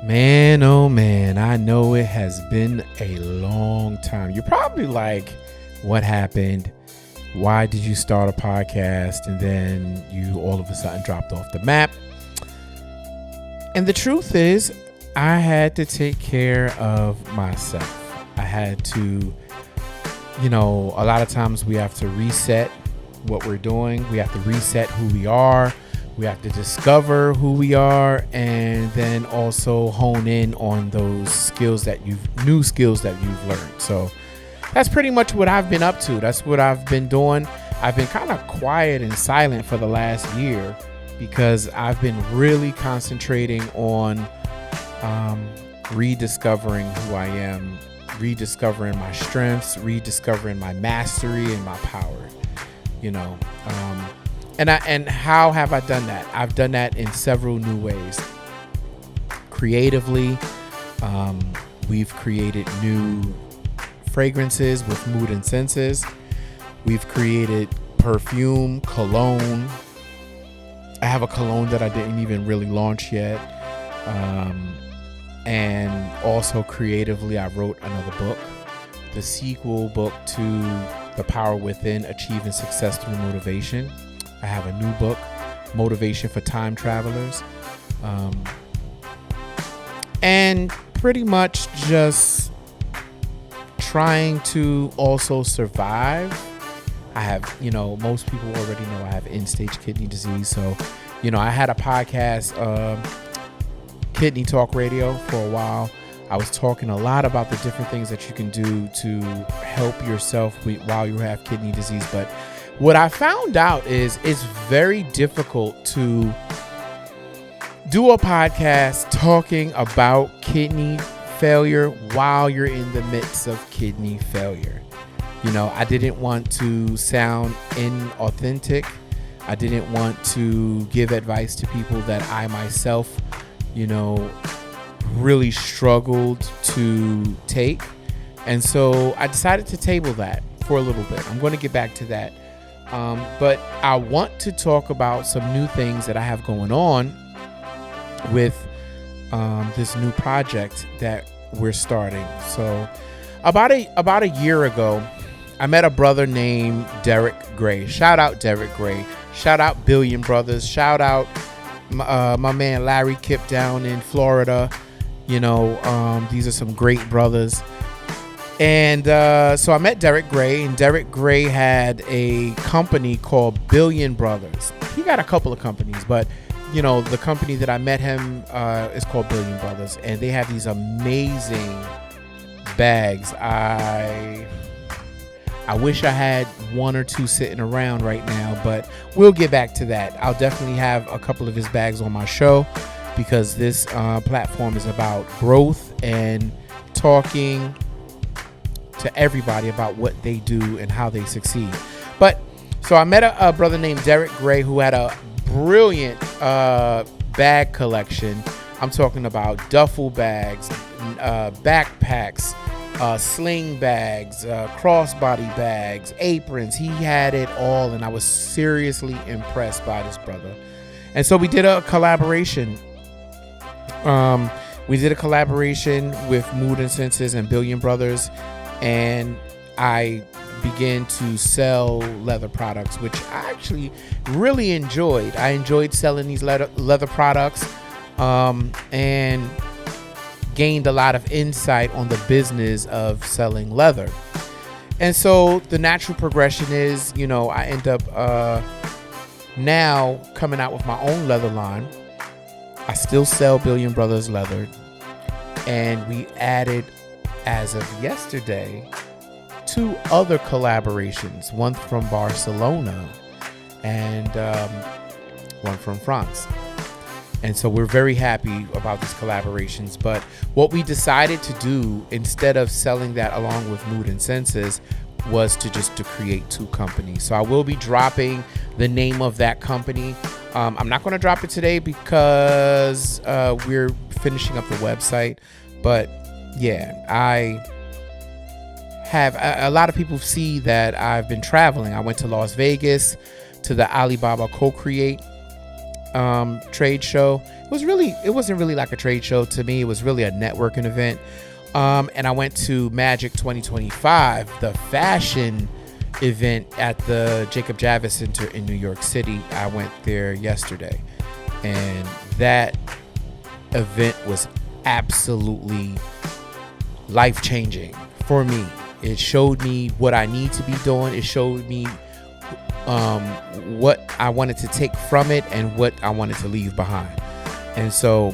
Man, oh man, I know it has been a long time. You're probably like, what happened? Why did you start a podcast and then you all of a sudden dropped off the map? And the truth is, I had to take care of myself. I had to, a lot of times we have to reset what we're doing. We have to reset who we are. We have to discover who we are, and then also hone in on those new skills that you've learned. So that's pretty much what I've been up to. That's what I've been doing. I've been kind of quiet and silent for the last year because I've been really concentrating on rediscovering who I am, rediscovering my strengths, rediscovering my mastery and my power, And how have I done that? I've done that in several new ways. Creatively, we've created new fragrances with mood and senses. We've created perfume, cologne. I have a cologne that I didn't even really launch yet. And also creatively, I wrote another book, the sequel book to The Power Within: Achieving Success Through Motivation. I have a new book, Motivation for Time Travelers. And pretty much just trying to also survive. I have, most people already know I have end-stage kidney disease. So, I had a podcast, Kidney Talk Radio, for a while. I was talking a lot about the different things that you can do to help yourself while you have kidney disease. But what I found out is it's very difficult to do a podcast talking about kidney failure while you're in the midst of kidney failure. I didn't want to sound inauthentic. I didn't want to give advice to people that I myself, really struggled to take. And so I decided to table that for a little bit. I'm going to get back to that. But I want to talk about some new things that I have going on with this new project that we're starting. So about a year ago, I met a brother named Derek Gray. Shout out Derek Gray. Shout out Billion Brothers. Shout out my man Larry Kip down in Florida. These are some great brothers. And so I met Derek Gray, and Derek Gray had a company called Billion Brothers. He got a couple of companies, but the company that I met him is called Billion Brothers, and they have these amazing bags. I wish I had one or two sitting around right now, but we'll get back to that. I'll definitely have a couple of his bags on my show because this platform is about growth and talking to everybody about what they do and how they succeed. But so I met a brother named Derek Gray who had a brilliant bag collection. I'm talking about duffel bags, backpacks, sling bags, crossbody bags, aprons. He had it all, and I was seriously impressed by this brother. And so we did a collaboration. With Mood and Senses and Billion Brothers, and I began to sell leather products, which I actually really enjoyed. I enjoyed selling these leather products, and gained a lot of insight on the business of selling leather. And so the natural progression is, I end up now coming out with my own leather line. I still sell Billion Brothers leather, and we added, as of yesterday, 2 other collaborations, one from Barcelona and one from France. And so we're very happy about these collaborations. But what we decided to do, instead of selling that along with Mood and Senses, was to create 2 companies. So I will be dropping the name of that company. I'm not going to drop it today because we're finishing up the website. But yeah, I have a lot of people see that I've been traveling. I went to Las Vegas to the Alibaba Co-Create trade show. It wasn't really like a trade show to me. It was really a networking event. And I went to Magic 2025, the fashion event at the Jacob Javits Center in New York City. I went there yesterday, and that event was absolutely life-changing for me. It showed me what I need to be doing. It showed me what I wanted to take from it and what I wanted to leave behind. And so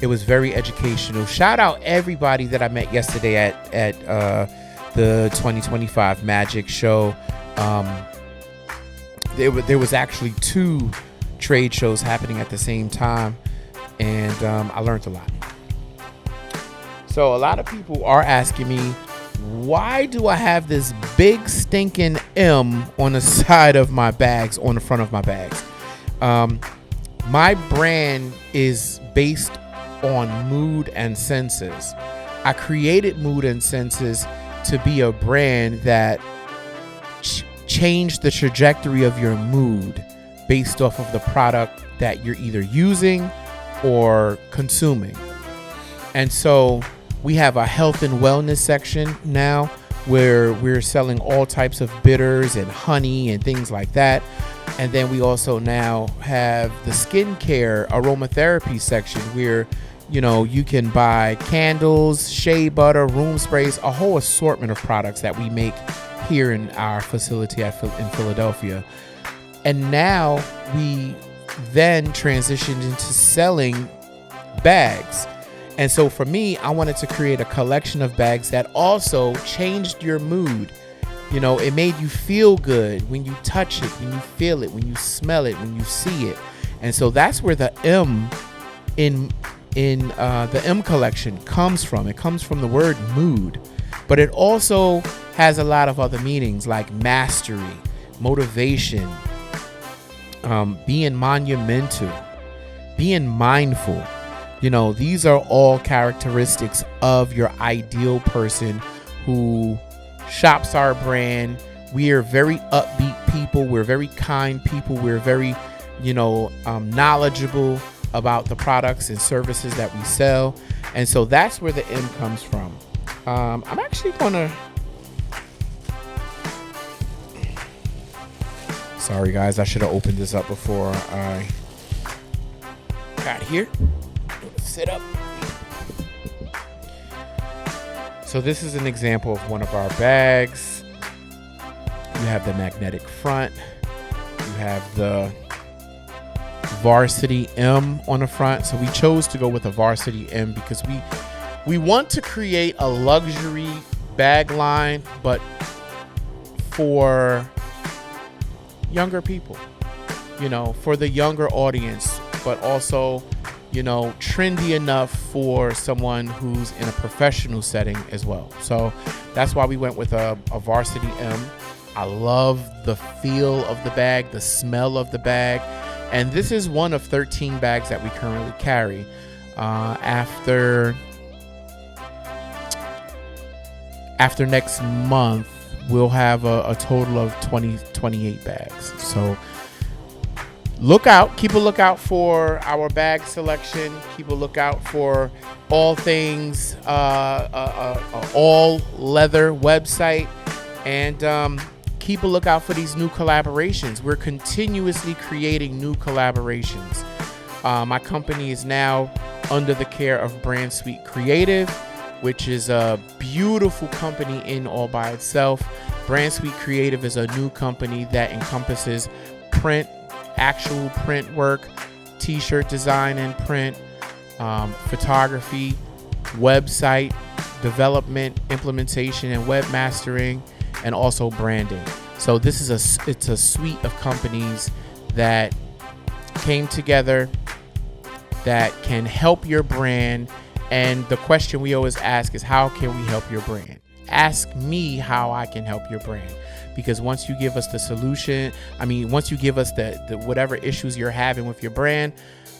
it was very educational. Shout out everybody that I met yesterday at the 2025 Magic show. There was actually 2 trade shows happening at the same time, and I learned a lot. So a lot of people are asking me, why do I have this big stinking M on the side of my bags, on the front of my bags? My brand is based on mood and senses. I created Mood and Senses to be a brand that changed the trajectory of your mood based off of the product that you're either using or consuming. And so we have a health and wellness section now where we're selling all types of bitters and honey and things like that. And then we also now have the skincare aromatherapy section where, you know, you can buy candles, shea butter, room sprays, a whole assortment of products that we make here in our facility in Philadelphia. And now we then transitioned into selling bags. And so for me, I wanted to create a collection of bags that also changed your mood. You know, it made you feel good when you touch it, when you feel it, when you smell it, when you see it. And so that's where the M in the M collection comes from. It comes from the word mood, but it also has a lot of other meanings like mastery, motivation, being monumental, being mindful. You know, these are all characteristics of your ideal person who shops our brand. We are very upbeat people. We're very kind people. We're very, knowledgeable about the products and services that we sell. And so that's where the M comes from. I'm actually gonna, sorry guys, I should have opened this up before I got here. Sit up. So this is an example of one of our bags. You have the magnetic front. You have the varsity M on the front. So we chose to go with a varsity M because we want to create a luxury bag line, but for younger people, for the younger audience, but also, trendy enough for someone who's in a professional setting as well. So that's why we went with a varsity M. I love the feel of the bag, the smell of the bag. And this is one of 13 bags that we currently carry. After next month, we'll have a total of 28 bags. So keep a lookout for our bag selection. Keep a lookout for all things, all leather website, and keep a lookout for these new collaborations. We're continuously creating new collaborations. My company is now under the care of Brand Suite Creative, which is a beautiful company in all by itself. Brand Suite Creative is a new company that encompasses print, actual print work, t-shirt design and print, photography, website development, implementation, and webmastering, and also branding. So this is it's a suite of companies that came together that can help your brand. And the question we always ask is, how can we help your brand? Ask me how I can help your brand. Because once you give us the solution, once you give us the whatever issues you're having with your brand,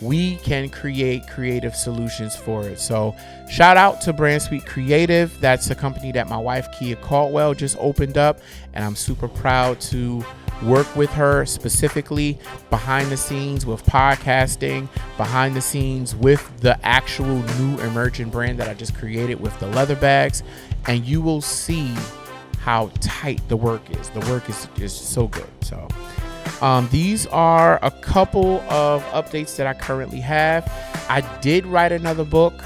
we can create creative solutions for it. So shout out to Brand Suite Creative. That's a company that my wife, Kia Caldwell, just opened up. And I'm super proud to work with her specifically behind the scenes with podcasting, behind the scenes with the actual new emerging brand that I just created with the leather bags, and you will see how tight the work is. The work is so good. So these are a couple of updates that I currently have. I did write another book.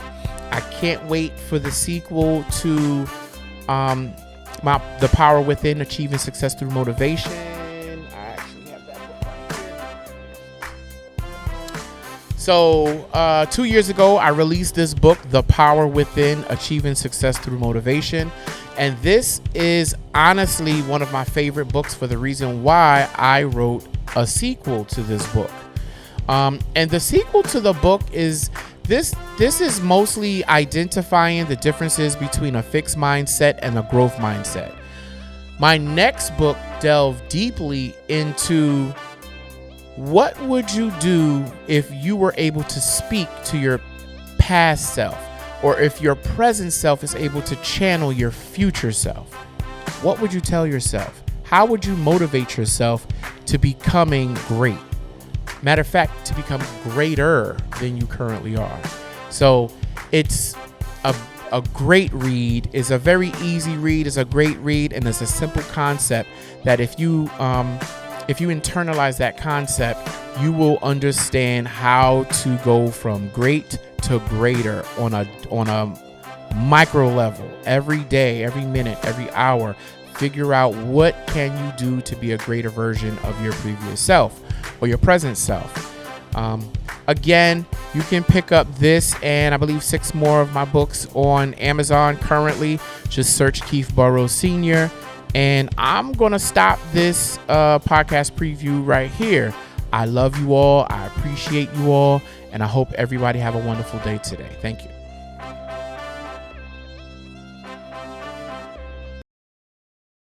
I can't wait for the sequel to The Power Within, Achieving Success Through Motivation. I actually have that book right here. So 2 years ago, I released this book, The Power Within, Achieving Success Through Motivation. And this is honestly one of my favorite books for the reason why I wrote a sequel to this book. And the sequel to the book is this is mostly identifying the differences between a fixed mindset and a growth mindset. My next book delved deeply into what would you do if you were able to speak to your past self, or if your present self is able to channel your future self. What would you tell yourself? How would you motivate yourself to becoming great? Matter of fact, to become greater than you currently are. So it's a great read. It's a very easy read. It's a great read, and it's a simple concept that if you internalize that concept, you will understand how to go from great to greater on a micro level. Every day, every minute, every hour, figure out what can you do to be a greater version of your previous self or your present self. Again, you can pick up this and I believe 6 more of my books on Amazon currently. Just search Keith Burrows Sr. And I'm going to stop this podcast preview right here. I love you all. I appreciate you all. And I hope everybody have a wonderful day today. Thank you.